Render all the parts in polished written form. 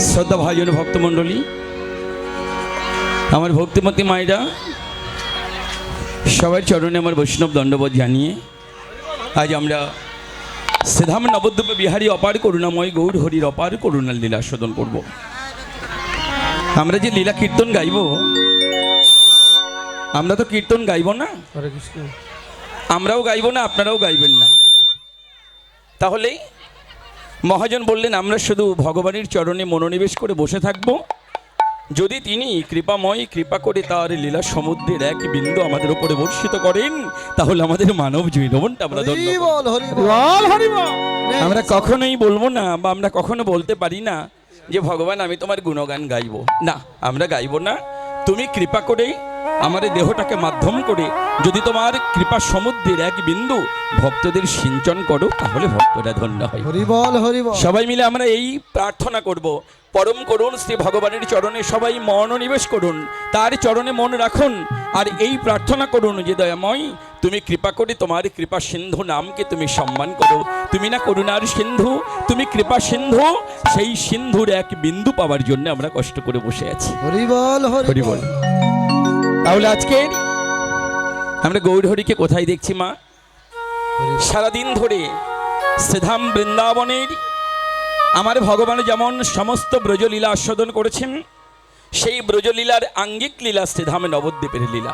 শ্রদ্ধা ভাজন ভক্তমণ্ডলী, আমার ভক্তিমতী মায়েরা, সবার চরণে আমার বৈষ্ণব দণ্ডবোধ জানিয়ে আজ আমরা শ্রীধাম নবদ্বীপ বিহারী অপার করুণাময় গৌর হরির অপার করুণার লীলা শোধন করব। আমরা যে লীলা কীর্তন গাইব, আমরা তো কীর্তন গাইব না, আমরাও গাইব না, আপনারাও গাইবেন না। তাহলে মহাজন বললেন আমরা শুধু ভগবানের চরণে মনোনিবেশ করে বসে থাকব। যদি তিনি কৃপাময় কৃপা করে তার লীলা সমুদ্রের এক বিন্দু আমাদের উপরে বর্ষিত করেন, তাহলে আমাদের মানব জীবনটা আমরা আমরা কখনোই বলবো না, বা আমরা কখনো বলতে পারি না যে ভগবান আমি তোমার গুণগান গাইব না, আমরা গাইব না। তুমি কৃপা করে আমার দেহটাকে মাধ্যম করে যদি তোমার কৃপা সমুদ্রের এক বিন্দু ভক্তদের সিঞ্চন করো, তাহলে ভক্তরা ধন্য হয়। সবাই মিলে আমরা এই প্রার্থনা করব। পরম করুন শ্রী ভগবানের চরণে সবাই মনোনিবেশ করুন, তার চরণে মন রাখুন, আর এই প্রার্থনা করুন যে দয়াময় তুমি কৃপা করে তোমার কৃপা সিন্ধু নামকে তুমি সম্মান করো। তুমি না করুণার সিন্ধু, তুমি কৃপা সিন্ধু, সেই সিন্ধুর এক বিন্দু পাওয়ার জন্য আমরা কষ্ট করে বসে আছি। হরি বল। তাহলে আজকে আমরা গৌর হরিকে কোথায় দেখছি মা? সারাদিন ধরে শ্রীধাম বৃন্দাবনের আমার ভগবান যেমন সমস্ত ব্রজলীলা আস্বাদন করেছেন, সেই ব্রজলীলার আঙ্গিক লীলা শ্রীধামে নবদ্বীপের লীলা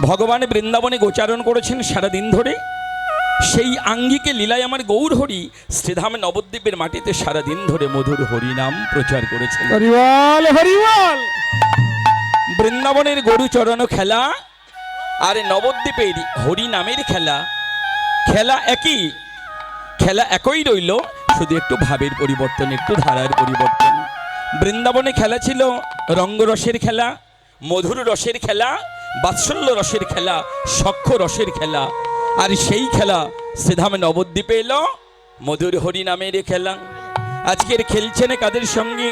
ভগবান বৃন্দাবনে গোচারণ করেছেন সারাদিন ধরে। সেই আঙ্গিকে লীলায় আমার গৌর হরি শ্রীধামে নবদ্বীপের মাটিতে সারাদিন ধরে মধুর হরিনাম প্রচার করেছেন। বৃন্দাবনের গরু চরণ খেলা আর নবদ্বীপের হরি নামের খেলা, খেলা একই, খেলা একই রইল, শুধু একটু ভাবের পরিবর্তন, একটু ধারার পরিবর্তন। বৃন্দাবনে খেলা ছিল রঙ্গরসের খেলা, মধুর রসের খেলা, বাৎসল্য রসের খেলা, সখ্য রসের খেলা। আর সেই খেলা শ্রীধামে নবদ্বীপে এলো মধুর হরি নামের খেলা। আজকের খেলছেন কাদের সঙ্গে?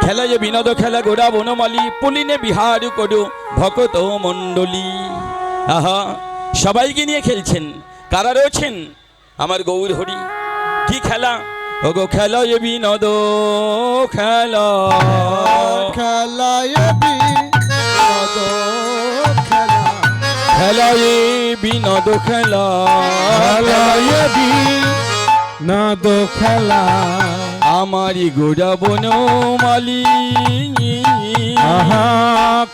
খেলা যে বিনোদ খেলা গোড়া বনমালী, পুলিনে বিহার করো ভকত মণ্ডলী। আহা, সবাইকে নিয়ে খেলছেন। কারা রয়েছেন? আমার গৌর হরি। কি খেলা? ওগো খেলা এ বিনোদ খেলা, খেলা খেলা এ বিনোদ খেলা, বিনোদ খেলা, আমারি গোড়া বনমালী। আহা,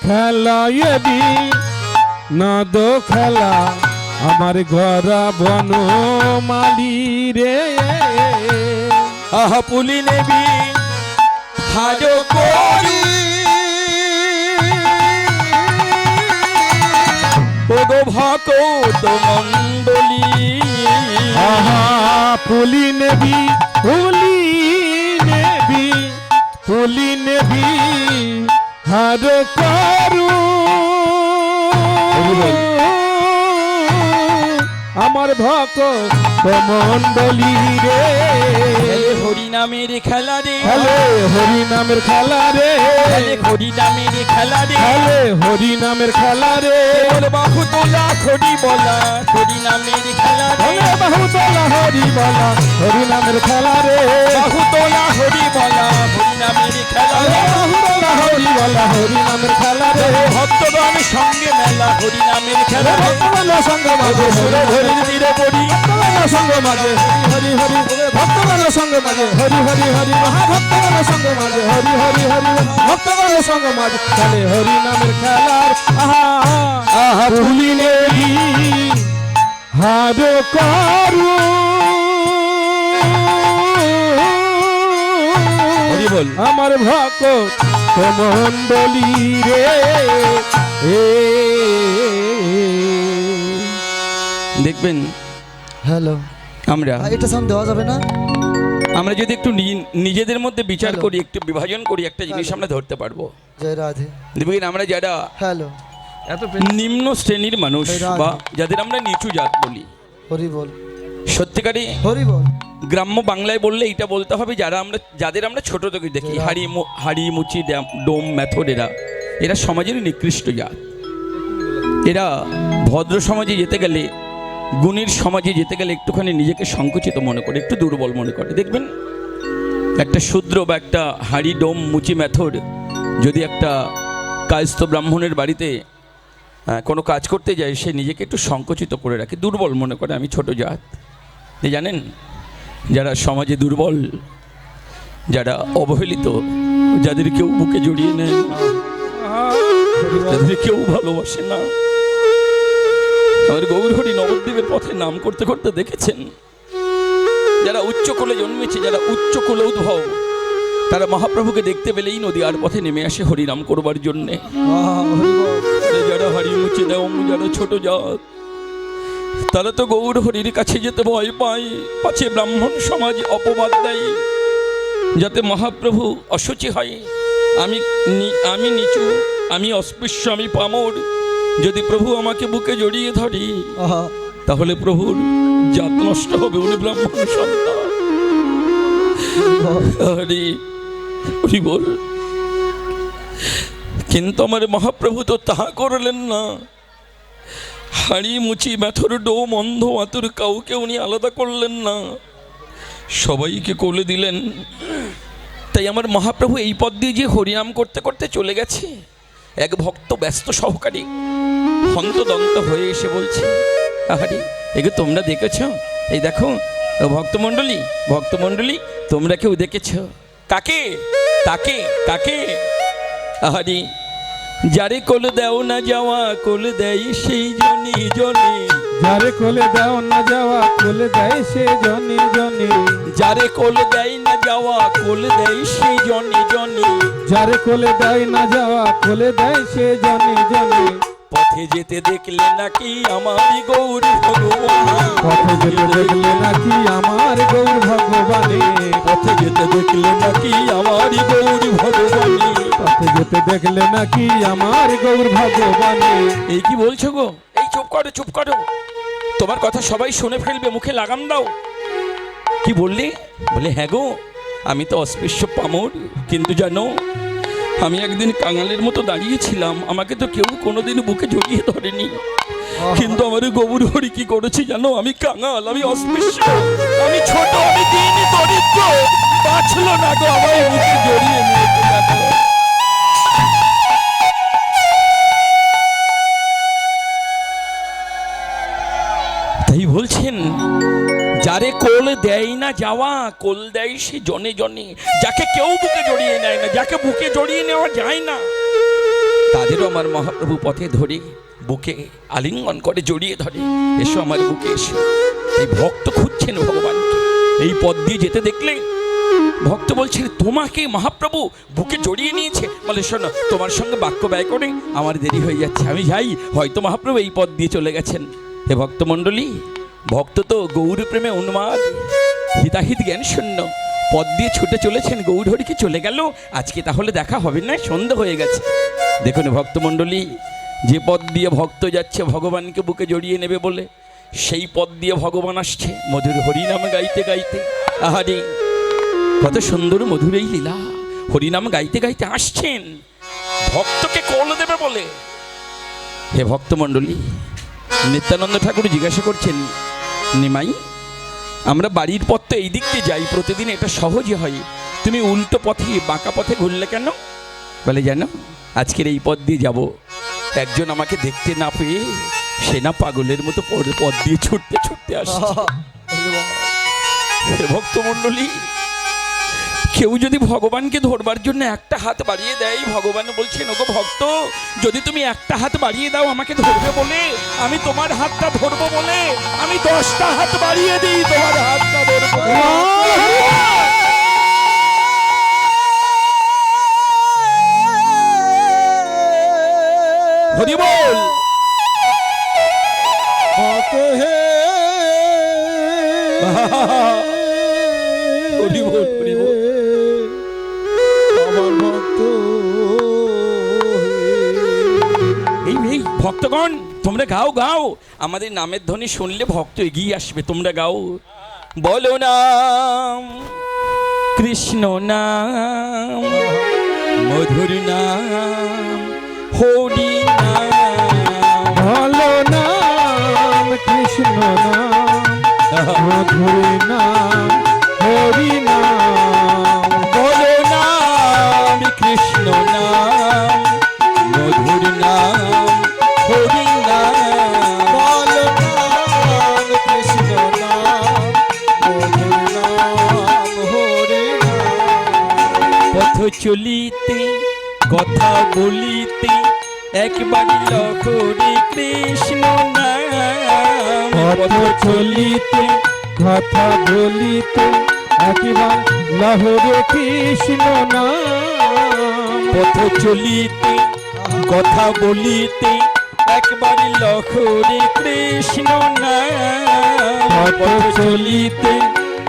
খেলা বিনোদ খেলা, আমার গড়া বনমালী রে। আহা, পুলি নেবি হাজো করি ওগো ভকত মণ্ডলী। আহা, পুলি নেবি, পুলি নেবি, পুলি নেবি হার করু আমার ভক্ত মণ্ডলী রে। হরি নামের খেলা রে, হলে হরি নামের খেলা রে, হরি নামের খেলা রে, হলে হরি নামের খেলা রে। বাহু তোলা হরি বলা, হরি নামের খেলা রে, বাহু তোলা হরি বলা, হরি নামের খেলা রে। বাহু তোলা হরি বলা, হরি নামের খেলা রে, বাহু তোলা হরি বলা, হরি নামের খেলা রে। ভক্তগণ সঙ্গে মেলা, হরি নামের খেলা রে। ভক্তগণ সঙ্গ মাঝে, সুর ধরির তীরে পড়ি, ভক্তগণ সঙ্গ মাঝে, হরি হরি, ভক্তগণ সঙ্গ মাঝে, হরি হরি হরি, মহাভক্তগণ সঙ্গ মাঝে, হরি হরি হরি, ভক্তগণ সঙ্গ মাঝে চলে হরি নামের খেলার। আহা আহা, ভুলি নেই হার করু হরি বল। আমার ভক্ত মণ্ডলী রে। দেখবেন হ্যালো, আমরা এটা সাউন্ড দেওয়া যাবে না? আমরা যদি একটু নিজেদের মধ্যে বিচার করি, একটু বিভাজন করি, একটা জিনিস আমরা ধরতে পারবো। জয় রাধে। দেখবেন আমরা যারা হ্যালো, নিম্ন শ্রেণীর মানুষ বা যাদের আমরা নিচু জাত বলি, হরি বল, সত্যিকারে হরি বল, গ্রাম্য বাংলায় বললে এটা বলতে হবে যাদের আমরা ছোট থেকে দেখি, হাড়ি মুচি ডোম মেথড, এরা সমাজের নিকৃষ্ট জাত। এরা ভদ্র সমাজে যেতে গেলে, গুণীর সমাজে যেতে গেলে একটুখানি নিজেকে সংকুচিত মনে করে, একটু দুর্বল মনে করে। দেখবেন একটা শূদ্র বা একটা হাড়ি ডোম মুচি মেথর যদি একটা কায়স্থ ব্রাহ্মণের বাড়িতে কোনো কাজ করতে যায়, সে নিজেকে একটু সংকুচিত করে রাখে, দুর্বল মনে করে আমি ছোট জাত। জানেন, যারা সমাজে দুর্বল, যারা অবহেলিত, যাদের কেউ বুকে জড়িয়ে নেয় না, যাদের কেউ ভালোবাসে না, আমার গৌরহরি নবদ্বীপের পথে নাম করতে করতে দেখেছেন, যারা উচ্চ কোলে জন্মেছে, যারা উচ্চ কোলে উদ্ভব, তারা মহাপ্রভুকে দেখতে পেলেই নদীয়ার পথে নেমে আসে হরিনাম করবার জন্যে। যারা হারিয়ে মুছে দেয়, যারা ছোট জাত, তারা তো গৌর হরির কাছে যেতে ভয় পায়, পাছে ব্রাহ্মণ সমাজ অপবাদ দেয়, যাতে মহাপ্রভু অসুচি হয়। আমি নিচু, আমি অস্পৃশ্য, আমি পামর, যদি প্রভু আমাকে বুকে জড়িয়ে ধরে তাহলে প্রভুর জাত নষ্ট হবে, উনি ব্রাহ্মণ সন্তান। হরি হরি বল। কিন্তু আমার মহাপ্রভু তো তাহা করলেন না। হাড়ি মুচি মেথর ডোম অন্ধ আতুর কাউকে উনি আলাদা করলেন না, সবাইকে কোলে দিলেন। তাই আমার মহাপ্রভু এই পথ দিয়ে যে হরিনাম করতে করতে চলে গেছে, এক ভক্ত ব্যস্ত সহকারী হন্তদন্ত হয়ে এসে বলছে, আহারে একে তোমরা দেখেছ? এই দেখো ভক্তমণ্ডলী, তোমরা কেউ দেখেছ? কাকে? তাকে। কাকে? আহারে যারে কোলে দেও না যাওয়া, কোলে দেয় সেই জনি জনি। যারে কোলে দাও না যাওয়া, কোলে দেয় সে জনি জনি। যারে কোলে দেয় না যাওয়া, কোলে দেয় সেই জনি জনি। যারে কোলে দেয় না যাওয়া, কোলে দেয় সে জনি জনি। পথে যেতে দেখলে নাকি আমার গৌর ভগবান, পথে যেতে দেখলে নাকি আমার গৌর ভগবানে। পথে যেতে দেখলে নাকি আমার গৌর ভগবানে। পথে যেতে দেখলে নাকি আমার গৌর ভগবানে। এই কি বলছো গো? এই চুপ করো, চুপ করো, তোমার কথা সবাই শুনে ফেলবে, মুখে লাগাম দাও। কি বললি? বলে হ্যাঁ গো, আমি তো অস্পৃশ্য পামর, কিন্তু জানো আমি একদিন কাঙালের মতো দাঁড়িয়েছিলাম, আমাকে তো কেউ কোনোদিন বুকে জড়িয়ে ধরেনি। কিন্তু আমার গৌর হরি কি করেছে জানো? আমি কাঙাল, আমি অস্পৃশ্য, আমি ছোট, আমি দিন দরিদ্র, বাঁচলো না গো আমায় বুকে জড়িয়ে নিয়েছে। তাই বলছেন, যারে কোল দেয় না যাওয়া, কোল দেয় সে জনে জনে। যাকে কেউ বুকে জড়িয়ে নেয় না, যাকে বুকে জড়িয়ে নেওয়া যায় না, তাদেরও আমার মহাপ্রভু পথে ধরে বুকে আলিঙ্গন করে জড়িয়ে ধরে, এসো আমার বুকে এসো। এই ভক্ত খুঁজছেন ভগবানকে, এই পথ দিয়ে যেতে দেখলে ভক্ত বলছেন তোমাকে মহাপ্রভু বুকে জড়িয়ে নিয়েছে। বলে শোনো, তোমার সঙ্গে বাক্য ব্যয় করে আমার দেরি হয়ে যাচ্ছে, আমি যাই, হয়তো মহাপ্রভু এই পথ দিয়ে চলে গেছেন। হে ভক্তমণ্ডলী, ভক্ত তো গৌর প্রেমে উন্মাদ, হিতাহিত জ্ঞান শূন্য, পথ দিয়ে ছুটে চলেছেন, গৌর হরি কি চলে গেল, আজকে তাহলে দেখা হবে না, সন্ধ্যা হয়ে গেছে। দেখুন ভক্তমণ্ডলী, যে পথ দিয়ে ভক্ত যাচ্ছে ভগবানকে বুকে জড়িয়ে নেবে বলে, সেই পথ দিয়ে ভগবান আসছে মধুর হরিনাম গাইতে গাইতে। আহারে কত সুন্দর মধুর এই লীলা, হরিনাম গাইতে গাইতে আসছেন ভক্তকে কোল দেবে বলে। হে ভক্তমণ্ডলী, নিত্যানন্দ ঠাকুর জিজ্ঞাসা করছেন, নিমাই আমরা বাড়ির পথ তো এই দিক দিয়ে যাই প্রতিদিন, এটা সহজে হয়, তুমি উল্টো পথে বাঁকা পথে ঘুরলে কেন? বলে জানো, আজকের এই পথ দিয়ে যাব, একজন আমাকে দেখতে না পেয়ে সে না পাগলের মতো পথ দিয়ে ছুটতে ছুটতে আসছে। হে ভক্তমণ্ডলী, কেউ যদি ভগবানকে ধরবার জন্য একটা হাত বাড়িয়ে দেয়, ভগবান বলছেন ওগো ভক্ত, যদি তুমি একটা হাত বাড়িয়ে দাও আমাকে ধরবে বলে, আমি তোমার হাতটা ধরবো বলে আমি 10টা হাত বাড়িয়ে দিই, তোমার হাতটা ধরবো। হরি বল। হে হরি বল, হরি বল। আমার ভক্ত এই ভক্তগণ, তোমরা গাও গাও, আমাদের নামের ধ্বনি শুনলে ভক্ত এগিয়ে আসবে, তোমরা গাও। বলো নাম কৃষ্ণ নাম, মধুর নাম হরি নাম। ভালো নাম কৃষ্ণ নাম, মধুর নাম হরি নাম। পথ চলিতে কথা বলিতে একবার লহরে কৃষ্ণ নাম। পথ চলিতে কথা বলিতে একবার লহরে কৃষ্ণ নাম। পথ চলিতে কথা বলিতে একবার লহরে কৃষ্ণ নাম। পথ চলিতে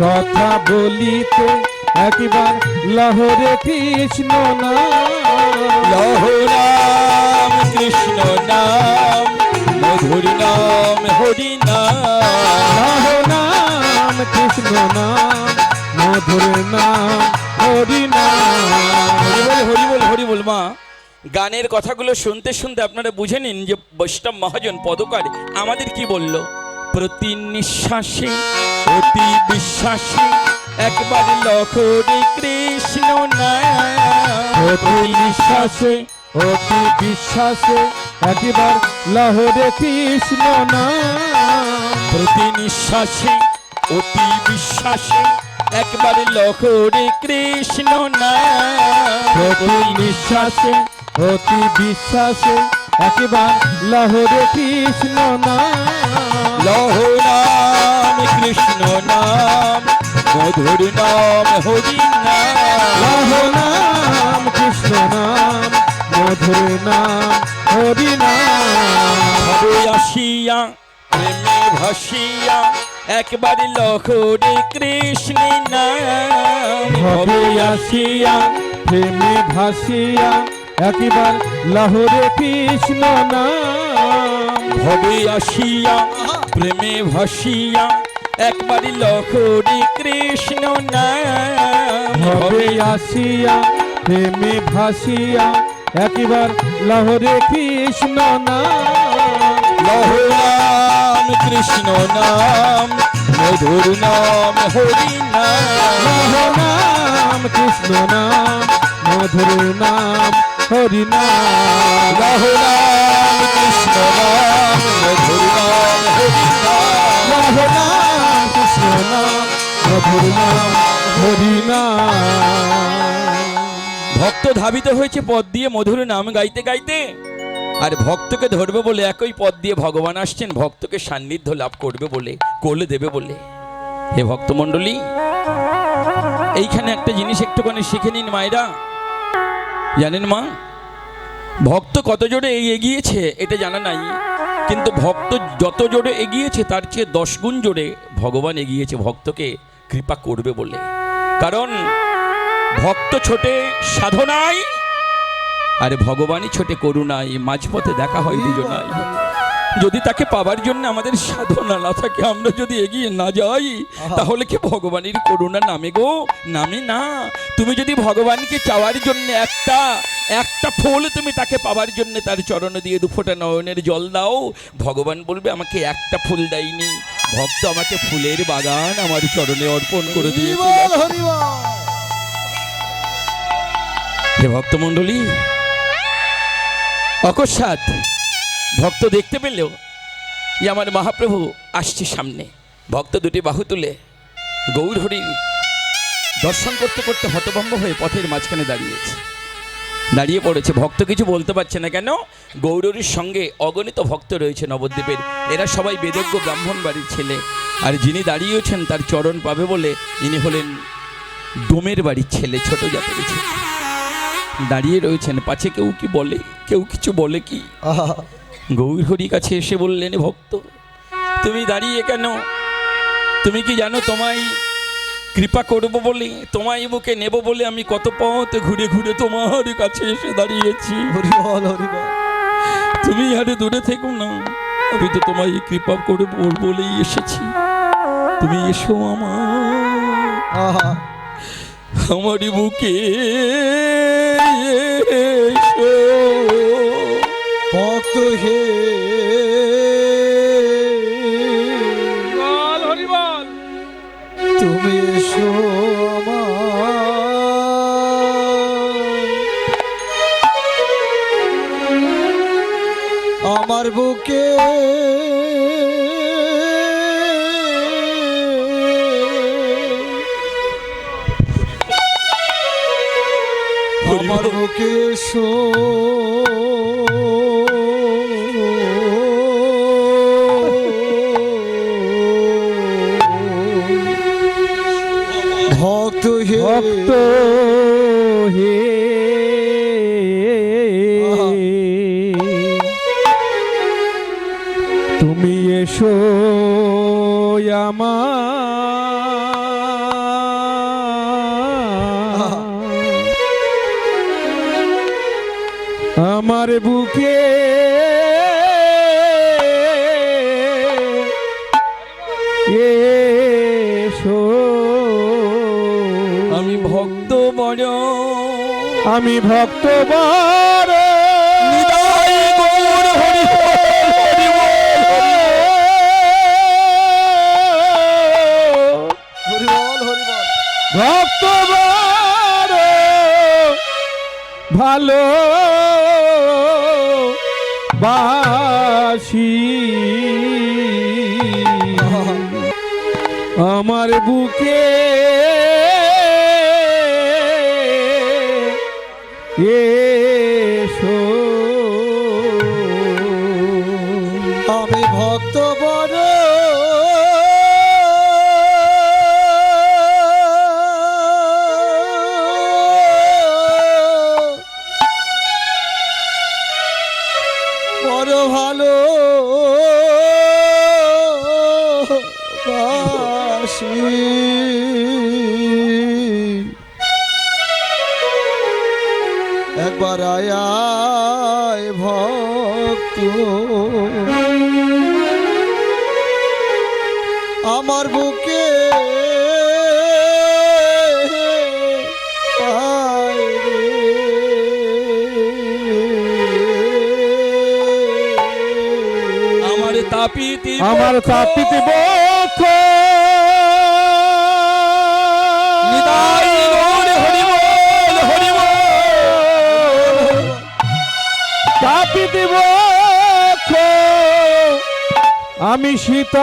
কথা বলিতে একবার লহরে কৃষ্ণ নাম। লহ রাম কৃষ্ণ নাম মধুর নাম হরি নাম। লহ নাম কৃষ্ণ নাম মধুর নাম হরি নাম। হরি বল হরি বল। মা, গানের কথাগুলো শুনতে শুনতে আপনারা বুঝে নিন যে বৈষ্ণব মহাজন পদকার আমাদের কি বলল। প্রতি নিঃশ্বাসে অতি বিশ্বাসে একবার লহরে কৃষ্ণ নাম। অতি নিঃশ্বাসে অতি বিশ্বাসে একবার লহরে কৃষ্ণ নাম। প্রতি নিঃশ্বাসে অতি বিশ্বাসে একবার লহরে কৃষ্ণ নাম। প্রতি নিঃশ্বাসে অতি বিশ্বাসে একবার লহরে কৃষ্ণ নাম। লহ নাম কৃষ্ণ নাম মধুর নাম হরি নাম। লহ নাম কৃষ্ণ নাম মধুর নাম হরি নাম। ভবে আসিয়া প্রেমে ভাসিয়া একবার লহরে কৃষ্ণ নাম। ভবে আসিয়া প্রেমে ভাসিয়া একবার লহরে কৃষ্ণ নাম। ভবে আসিয়া প্রেমে ভাসিয়া একবার লহরে কৃষ্ণ নাম। ভবে আসিয়া প্রেমে ভাসিয়া একবার লহরে কৃষ্ণ নাম। লহ নাম কৃষ্ণ নাম মধুর নাম হরি নাম। লহ নাম কৃষ্ণ নাম মধুর নাম হরি নাম। লহ নাম কৃষ্ণ নাম মধুর নাম হরি নাম। লহ নাম কৃষ্ণ নাম মধুর নাম হরি নাম। ভক্ত ধাবিত হয়েছে পদ দিয়ে মধুর নাম গাইতে গাইতে। আর ভক্তকে ধরবে বলে একই পদ দিয়ে ভগবান আসছেন ভক্তকে সান্নিধ্য লাভ করবে বলে, কোলে দেবে বলে। হে ভক্তমণ্ডলী, এইখানে একটা জিনিস একটুখানি শিখে নিন মায়েরা। জানেন মা, ভক্ত কত জোরে এগিয়েছে এটা জানা নাই, কিন্তু ভক্ত যত জোরে এগিয়েছে তার চেয়ে 10 গুণ জোরে ভগবান এগিয়েছে ভক্তকে কৃপা করবে বলে। কারণ ভক্ত ছোটে সাধনায় আর ভগবানই ছোটে করুণায়। মাঝপথে দেখা হয় দুজনাই। যদি তাকে পাবার জন্য আমাদের সাধনা না থাকে, আমরা যদি এগিয়ে না যাই, তাহলে কি ভগবানের করুণা নামে গো? নামে না। তুমি যদি ভগবানকে চাওয়ার জন্য একটা ফুল তুমি তাকে পাবার জন্য তার চরণ দিয়ে 2 ফোঁটা নয়নের জল দাও, ভগবান বলবে আমাকে একটা ফুল দেয়নি, ভক্ত আমাকে ফুলের বাগান আমার চরণে অর্পণ করে দিয়েছে। হে ভক্তমণ্ডলী, অকস্মাৎ ভক্ত দেখতে পেলেও যে আমার মহাপ্রভু আসছে সামনে। ভক্ত দুটি বাহু তুলে গৌর হরি দর্শন করতে করতে হতভম্ব হয়ে পথের মাঝখানে দাঁড়িয়ে পড়েছে। ভক্ত কিছু বলতে পারছে না। কেন? গৌরহরির সঙ্গে অগণিত ভক্ত রয়েছে নবদ্বীপের। এরা সবাই বেদজ্ঞ ব্রাহ্মণ বাড়ির ছেলে। আর যিনি দাঁড়িয়েছেন তার চরণ পাবে বলে ইনি হলেন ডোমের বাড়ির ছেলে, ছোট জাতের ছেলে। দাঁড়িয়ে রয়েছেন, পাছে কেউ কি বলে, কেউ কিছু বলে কি? গৌরহরি কাছে এসে বললেন, ভক্ত তুমি দাঁড়িয়ে কেন? তুমি কি জানো তোমায় কৃপা করব বলে, তোমায় বুকে নেব বলে আমি কত পথ ঘুরে ঘুরে তোমার কাছে এসে দাঁড়িয়েছি। তুমি আরে দূরে থেকো না, আমি তো তোমায় কৃপা করে বলেই এসেছি। তুমি এসো আমার বুকে এসো ভক্ত হে তুমি এসো আমার বুকে। হরি আমার বল। বুকে এসো ভক্ত হে ভক্ত হে তুমি এসো আমার বুকে এসো আমি ভক্ত বড় আমি ভক্ত বড় নিতাই গৌর হরি হরি বল হরি বল ভক্ত বড় ভালো বাসি আমার বুকে এসো আমি ভক্ত বড় বড় ভালো বাসি একবার আয় ভক্ত আমার বুকে আয় রে। আমার তাপিতে আমার তাপিতে বক্ষ নিতাই গৌর হরি বল হরি বল। তাপিতে বক্ষ আমি শীতল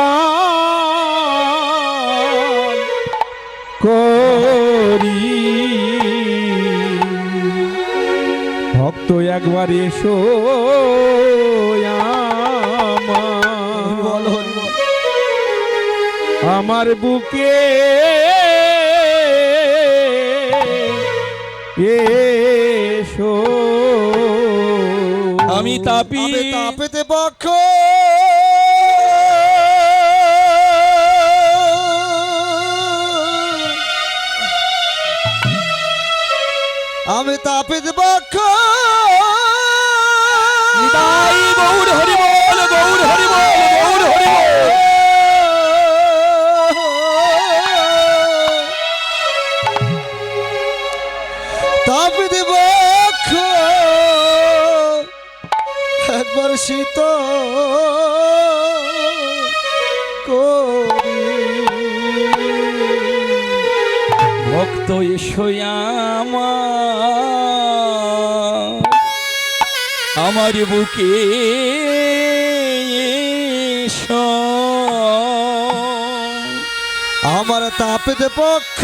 করি ভক্ত একবার এসো বল হরি বল আমার বুকে এসো আমি তাপি আমি তাপেতে পক্ষ আমি তাপেতে পক্ষ নিতাই গৌর হরি বল গৌর হরি বল গৌর হরি বল। তাপেতে পক্ষ একবার শীত করি ভক্ত এসো আমার বুকে এসো। আমার তাপেতে পক্ষ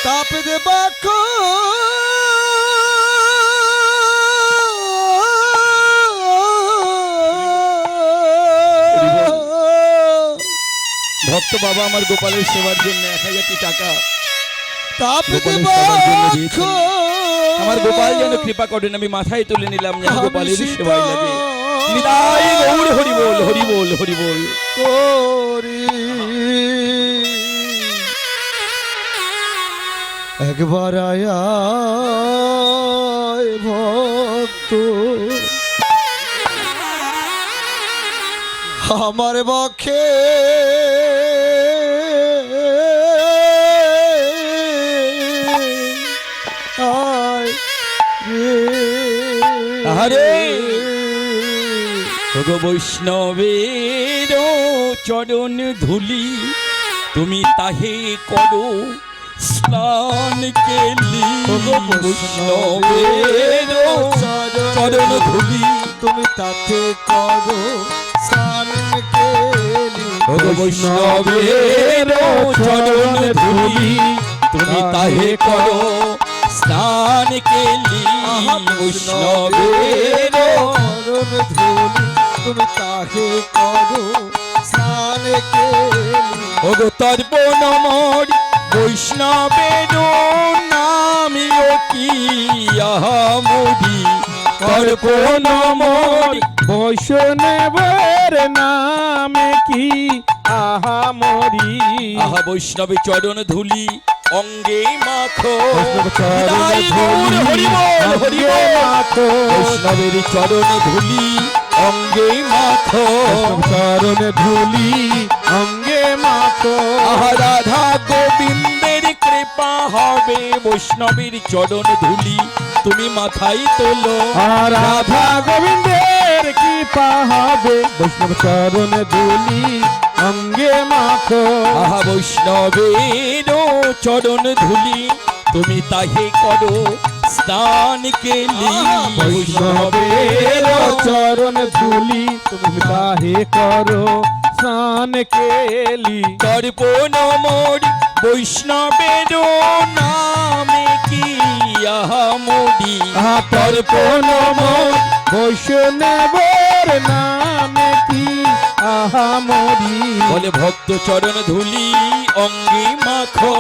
তাপেতে পক্ষ ভক্ত বাবা আমার গোপালের সেবার জন্য 1000টি টাকা তাপেতে গোপালের সেবার জন্য পক্ষ দিয়েছেন। আমার গোপাল যেন কৃপা করেন, আমি মাথায় তুলে নিলাম যেন গোপালের সেবায় লাগে। নিতাই গৌর হরি বল হরি বল হরি বল। করি একবার আয় ভক্ত আমার বক্ষে আয় আরে ভগ বৈষ্ণবের চরণ ধুলি তুমি তাহে করো স্নান কেলি। বৈষ্ণবের চরণ ধুলি তুমি তাতে করো ওগো বৈষ্ণবের চরণ ধুলি তুমি তাহে করো স্নান কেলি বৈষ্ণবের চরণ ধুলি তুমি তাহে করো স্নান কেলি ওগো তর্পণ মোর বৈষ্ণবের নামিও কি আহামরি তর্পণ মোর বৈষ্ণবের নামে কি আহামরি আহা বৈষ্ণবে চরণ ধুলি অঙ্গে মাখো চরণ হৃদয় গৌর ধুলি হরি বল, হরি অঙ্গে বল। মাখো। বৈষ্ণবের চরণ ধুলি অঙ্গে মাখো চরণ ধুলি অঙ্গে মাখো আহা রাধা গোবিন্দের কৃপা হবে বৈষ্ণবের চরণ ধুলি তুমি মাথায় তোলো আর রাধা গোবিন্দের কৃপা হবে বৈষ্ণব চরণ ধুলি অঙ্গে মাখো আহা বৈষ্ণবের চরণ ধুলি তুমি তাহে করো স্নান কেলি বৈষ্ণবের চরণ ধুলি তুমি তাহে করো স্নান কেলি তর্পণ মোর বৈষ্ণবের নামে কি আহামরি তর্পণ মোর বৈষ্ণবের নামে কি আহামরি বলে ভক্ত চরণ ধুলি অঙ্গে মাখো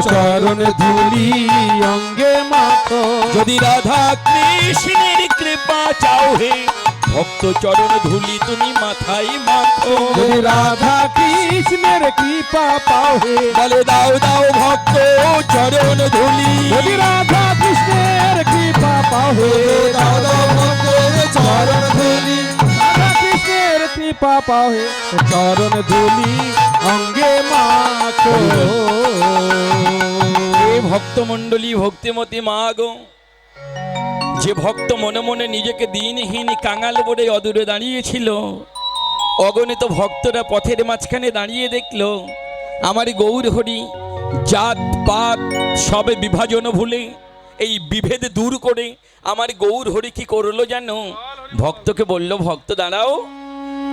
চরণ ধুলি অঙ্গে মাখো যদি রাধা কৃষ্ণের কৃপা চাও হে ভক্ত চরণ ধুলি তুমি মাথায় মাখো যদি রাধা কৃষ্ণের কৃপা পাও হে বলে দাও দাও ভক্ত চরণ ধুলি যদি রাধা কৃষ্ণের কৃপা পাও হে দাও দাও ভক্তের চরণ ধুলি রাধা কৃষ্ণের কৃপা পাও হে চরণ ধুলি অঙ্গে মাখো এ ভক্ত মণ্ডলী ভক্তিমতী মা গো যে ভক্ত মনে মনে নিজেকে দিনহীন কাঙাল বলে অদূরে দাঁড়িয়েছিল অগণিত ভক্তরা পথের মাঝখানে দাঁড়িয়ে দেখলো আমার গৌর হরি জাত পাত সবে বিভাজন ভুলে এই বিভেদ দূর করে আমার গৌর হরি কি করলো জানো ভক্তকে বলল ভক্ত দাঁড়াও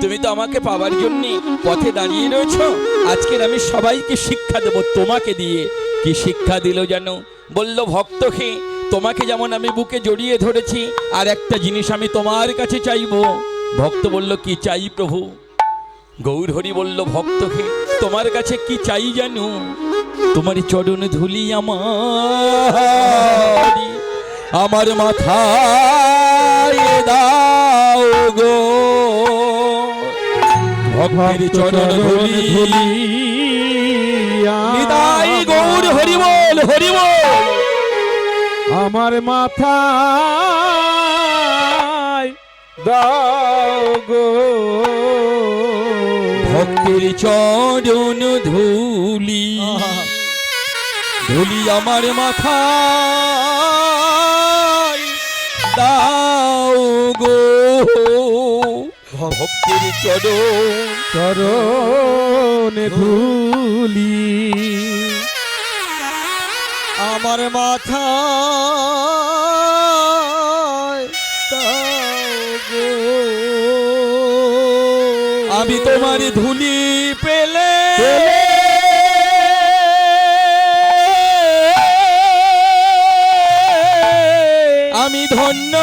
তুমি তো আমাকে পাওয়ার জন্য পথে দাঁড়িয়ে রয়েছো আজকের আমি সবাইকে শিক্ষা দেব তোমাকে দিয়ে কি শিক্ষা দিল জানো বলল ভক্তকে তোমাকে যেমন আমি বুকে জড়িয়ে ধরেছি আর একটা জিনিস আমি তোমার কাছে চাইবো ভক্ত বলল কি চাই প্রভু গৌর হরি বলল ভক্তকে তোমার কাছে কি চাই জানো তোমার চরণ ধুলি আমার মাথায় দাও গো ভক্তের চরণ ধুলি নিতাই গৌর হরি বল হরি বল আমার মাথায় দাও গো ভক্তের চরণ ধুলি ধুলি আমার মাথায় দাও গো ভক্তের চরণ চরণে ধুলি আমার মাথায় দাও গো আমি তোমার ধুলি পেলে আমি ধন্য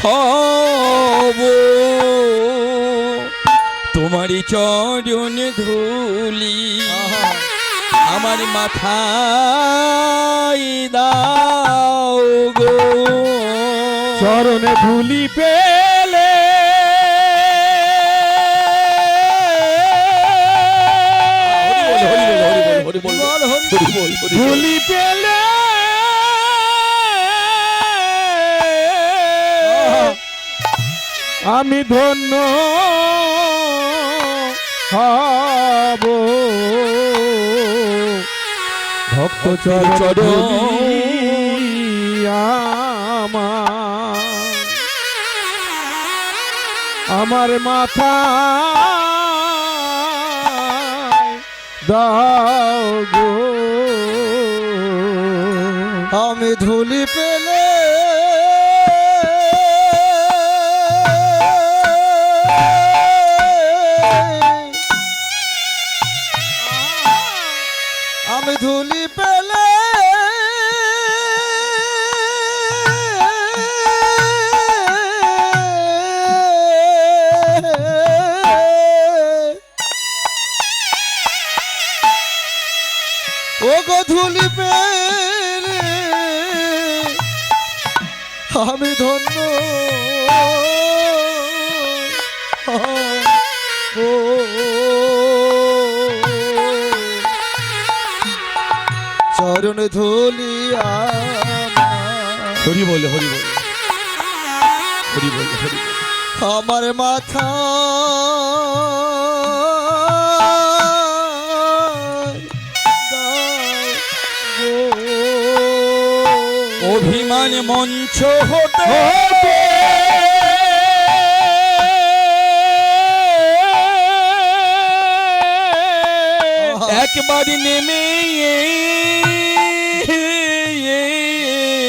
হব তোমার চরণ ধুলি আমার মাথায় দাও গো চরণে ধুলি পেলে ধুলি পেলে আমি ধন্য হব ভক্ত চরণ আমার মাথা দাও গো আমি ধুলি পেলে ধুলি পেলে আমি ধন্য হব। চরণ ধুলি হরি বল হরি বল হরি বল হরি বল। আমার মাথা অভিমান মঞ্চ হতে একবার নেমে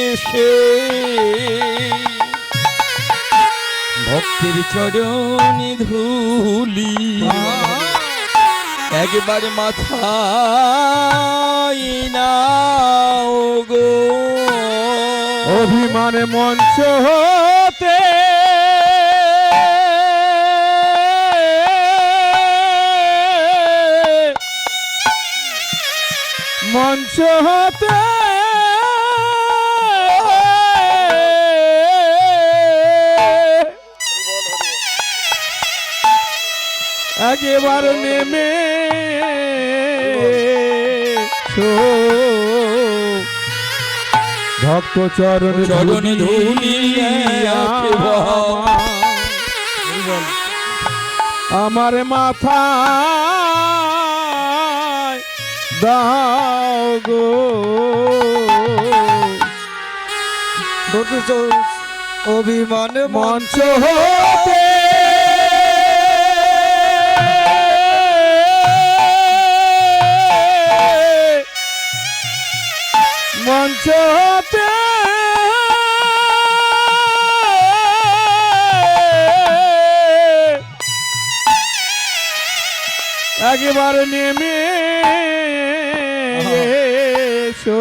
এসে ভক্তের চরণ ধুলি একবার মাথায় নাও গো। অভিমানে মঞ্চ হতে মঞ্চ হতে একেবার নেমে ভক্ত চরণ চরণ ধুলি আমার মাথা দাও গো। অভিমানে মঞ্চ হতে মঞ্চ হতে একেবারে নেমে এসো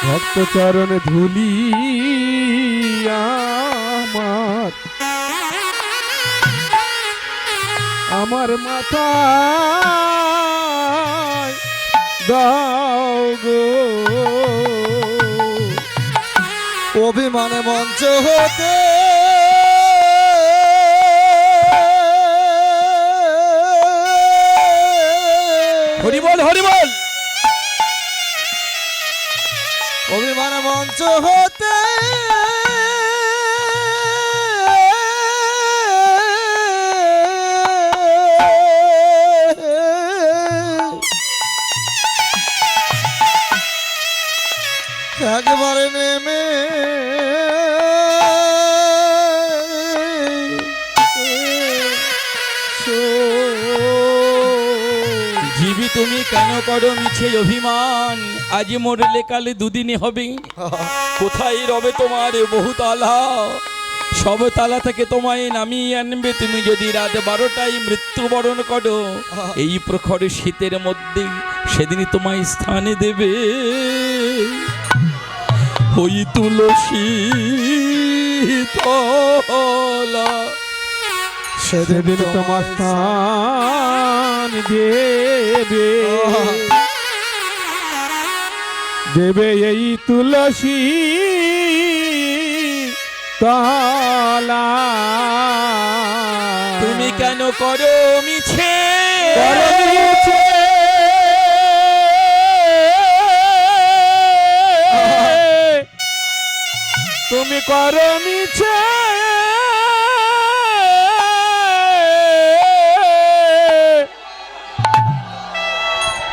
ভক্ত চরণ ধুলি আমার মাথা দাও গো। অভিমানে মঞ্চ হতে হরি বল হরি বল। অভিমানে মঞ্চ হতে একবারে নেমে জীবী তুমি কেন করো মিছে অভিমান? আজ মরলে কালে দুদিনে হবে। কোথায় রবে তোমার বহু তালা? সব তালা থেকে তোমায় নামিয়ে আনবে তুমি যদি রাত 12টায় মৃত্যুবরণ করো। এই প্রখর শীতের মধ্যে সেদিন তোমায় স্থানে দেবে ওই তুলসী তলা। সেদিন তোমার স্থান দেবে দেবে এই তুলসী তলা। তুমি কেন করো মিছে? করো মিছে। তুমি করো মিছে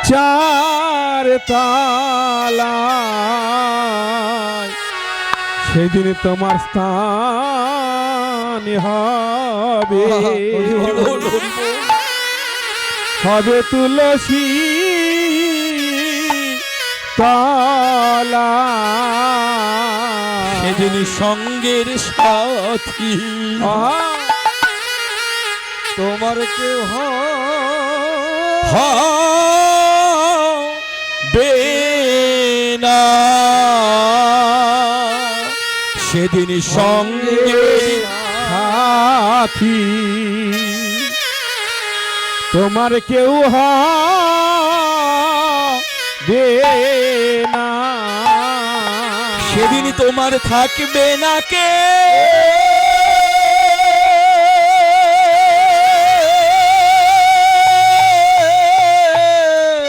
চার তালায় সেদিন তোমার স্থান হবে হবে তুলসী তলা। সেদিন সঙ্গের সাথী তোমার কেউ হবে না। সেদিন সঙ্গের সাথী তোমার কেউ হবে না, সেদিন তোমার থাকবে না কে,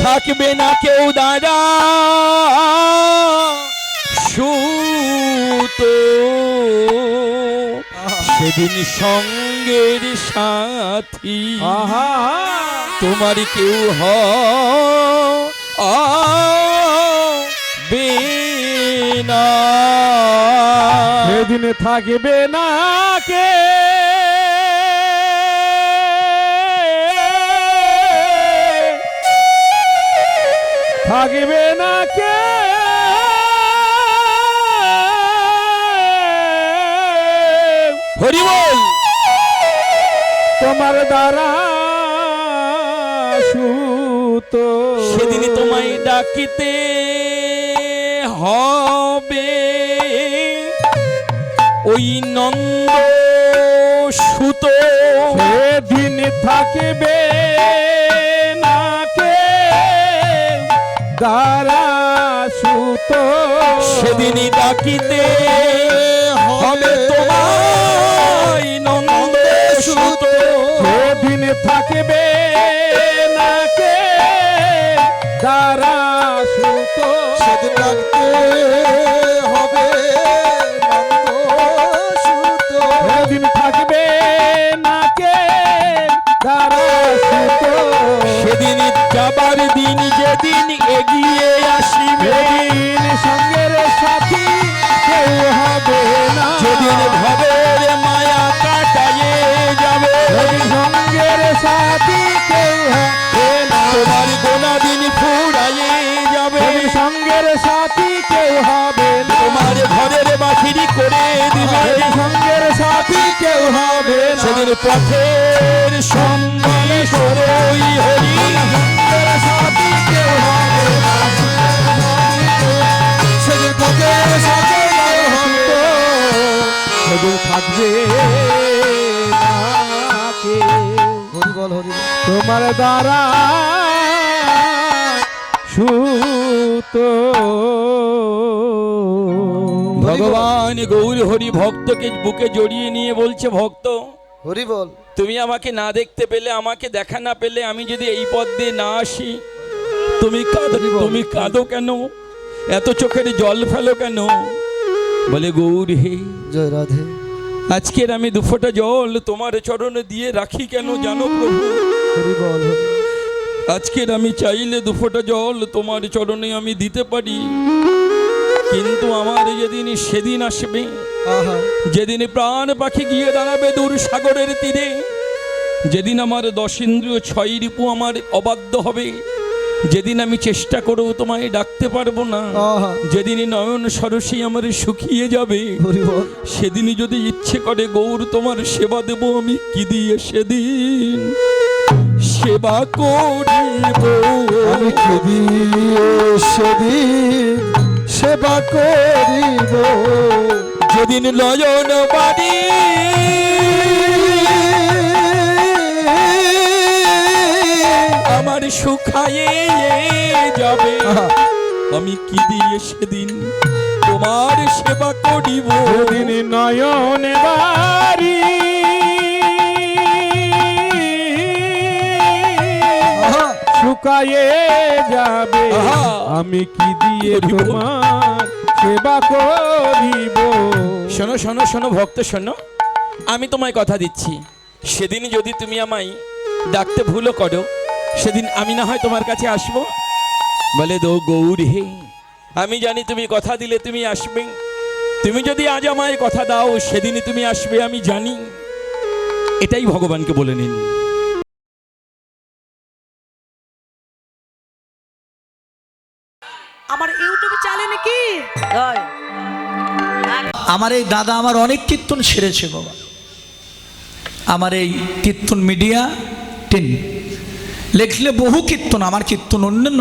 থাকবে না কেউ দাদা সুতো, সেদিন সঙ্গের সাথী আহা তোমার কেউ হবে না, সেদিন থাকবে না কে, থাকবে না কে, হরি বল। তোমার দ্বারা সুতো, সেদিন তোমায় ডাকিতে হবে ওই নন্দ সুতো, সেদিন থাকবে না কে দ্বারা সুতো, সেদিনই ডাকিতে হবে তোমায় নন্দ সুতো, সেদিন থাকবে না কে দ্বারা সুতো, সেদিন ডাকতে হবে নন্দ সুতো, সেদিন থাকবে না কে দ্বারা সুতো, সেদিন যাবার দিন যেদিন এগিয়ে আসিবে, সেদিন সঙ্গের সাথী কেউ হবে না, যেদিন ভবের মায়া কাটায়ে যাবে, সেদিন সঙ্গের সাথী কেউ হবে না, তোমার গোনা দিন ফুরাইয়ে যাবে, সেদিন সঙ্গের সাথী কেউ হবে না, তোমার ঘরের বাহিরি করে দিবে, সেদিন সঙ্গের সাথী কেউ হবে না, সেদিন পথের সঙ্গী সরই হরি, সঙ্গের সাথী কেউ হবে না, সেদিন পথের সাথে কেউ হবে না। সেদিন থাকবে না কে হরি বল হরি বল। তোমার দ্বারা সুতো। ভগবান গৌর হরি ভক্তকে বুকে জড়িয়ে নিয়ে বলছে, ভক্ত হরি বল। তুমি আমাকে না দেখতে পেলে, আমাকে দেখা না পেলে, আমি যদি এই পথ দিয়ে না আসি, তুমি কাঁদো, তুমি কাঁদো কেন, এত চোখের জল ফেলো কেন? বলে গৌর হে, জয় রাধে। আজকের আমি দুফোঁটা জল তোমার চরণে দিয়ে রাখি কেন জানো প্রভু? হরি বল হরি। আজকের আমি চাইলে দুফোঁটা জল তোমার চরণে আমি দিতে পারি, কিন্তু আমার যেদিন সেদিন আসবে, আহা যেদিন প্রাণ পাখি গিয়ে দাঁড়াবে দূর সাগরের তীরে, যেদিন আমার 10 ইন্দ্রিয় 6 রিপু আমার অবাধ্য হবে, যেদিন আমি চেষ্টা করেও তোমায় ডাকতে পারবো না, আহা যেদিন নয়ন সরসী আমার শুকিয়ে যাবে, হরি বল। সেদিনই যদি ইচ্ছে করে গৌর তোমার সেবা দেব, আমি কি দিয়ে সেদিন সেবা করিব? আমি কি দিয়ে সেদিন সেবা করিব? যেদিন নয়ন বাড়ি আমার শুকায়ে যাবে, আহা আমি কি দিয়ে সেদিন তোমার সেবা করিব? সেদিন নয়নে বাড়ি আহা শুকায়ে যাবে, আহা। আমি কি দিয়ে তোমার সেবা করিব? শোনো শোনো শোনো ভক্ত শোনো, আমি তোমায় কথা দিচ্ছি, সেদিন যদি তুমি আমায় ডাকতে ভুলও করো, সেদিন আমি না হয় তোমার কাছে আসবো। বলে দো গৌর হে, আমি জানি তুমি কথা দিলে তুমি আসবে, তুমি যদি আজ আমায় কথা দাও সেদিনই তুমি আসবে, আমি জানি। এটাই ভগবানকে বলে নিন। আমার ইউটিউবে চ্যানেল নাকি আমার এই দাদা আমার অনেক কীর্তন সেরেছে বাবা, আমার এই কীর্তন মিডিয়া 10 লেখলে বহু কীর্তন, আমার কীর্তন অন্যান্য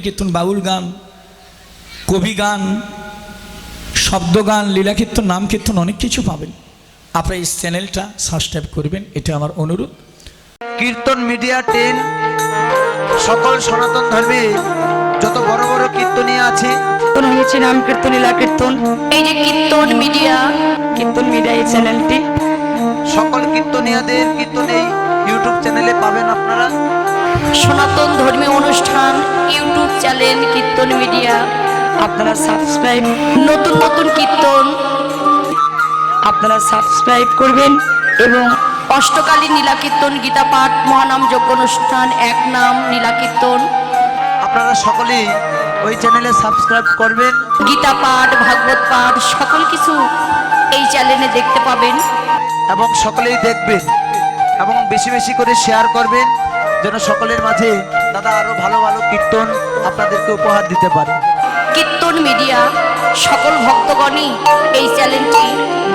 কীর্তন বাউল গান, কবি গান, শব্দ গান, লীলা কীর্তন, নাম কীর্তন অনেক কিছু পাবেন। আপনারা এই চ্যানেলটা সাবস্ক্রাইব করবেন, এটা আমার অনুরোধ। কীর্তন মিডিয়া 10 সকল সনাতন ধর্মে যত বড় বড় কীর্তনীয় আছে কীর্তন হয়েছে নাম কীর্তন লীলা কীর্তন এই যে কীর্তন মিডিয়া এই চ্যানেলটি সকল কীর্তনীয়দের কীর্তন এই ইউটিউব চ্যানেলে পাবেন আপনারা। সনাতন ধর্মীয় অনুষ্ঠান ইউটিউব চ্যানেল কীর্তন মিডিয়া আপনারা সাবস্ক্রাইব নতুন নতুন কীর্তন আপনারা সাবস্ক্রাইব করবেন এবং অষ্টকালীন নীলা কীর্তন গীতা পাঠ মহানাম যজ্ঞ অনুষ্ঠান এক নাম নীলা কীর্তন আপনারা সকলেই ওই চ্যানেলে সাবস্ক্রাইব করবেন। গীতা পাঠ ভাগবত পাঠ সকল কিছু এই চ্যানেলে দেখতে পাবেন এবং সকলেই দেখবেন এবং বেশি বেশি করে শেয়ার করবেন যেন সকলের মাঝে দাদা আরো ভালো ভালো কীর্তন আপনাদেরকে উপহার দিতে পারে। কীর্তন মিডিয়া সকল ভক্তগণই এই চ্যানেলটি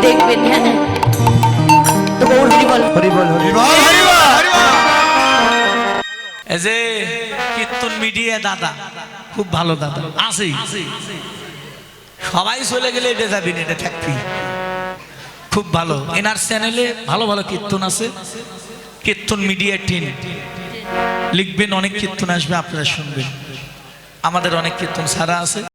দেখবেন। হ্যাঁ তো গৌর হরি বল হরি বল হরি বল। এই যে কীর্তন মিডিয়া দাদা খুব ভালো দাদা আছে, সবাই চলে গেলে এটা যাবি না, এটা থাকবি। খুব ভালো, এনার চ্যানেলে ভালো ভালো কীর্তন আছে। কীর্তন মিডিয়া 10 লিখবেন, অনেক কীর্তন আসবে, আপনারা শুনবেন। আমাদের অনেক কীর্তন ছাড়া আছে।